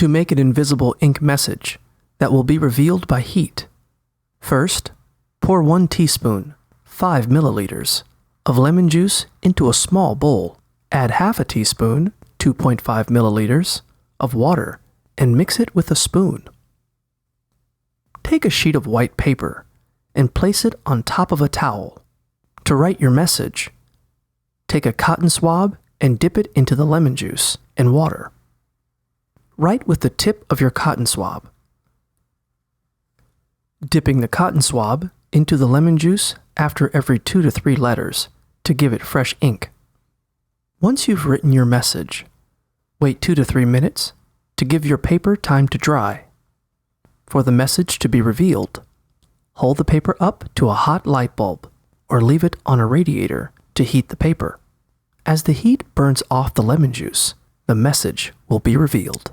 To make an invisible ink message that will be revealed by heat, first, pour 1 teaspoon, 5 milliliters, of lemon juice into a small bowl. Add half a teaspoon, 2.5 milliliters, of water and mix it with a spoon. Take a sheet of white paper and place it on top of a towel. To write your message, take a cotton swab and dip it into the lemon juice and water. Write with the tip of your cotton swab. Dipping the cotton swab into the lemon juice after every 2 to 3 letters to give it fresh ink. Once you've written your message, wait 2 to 3 minutes to give your paper time to dry. For the message to be revealed, hold the paper up to a hot light bulb or leave it on a radiator to heat the paper. As the heat burns off the lemon juice, the message will be revealed.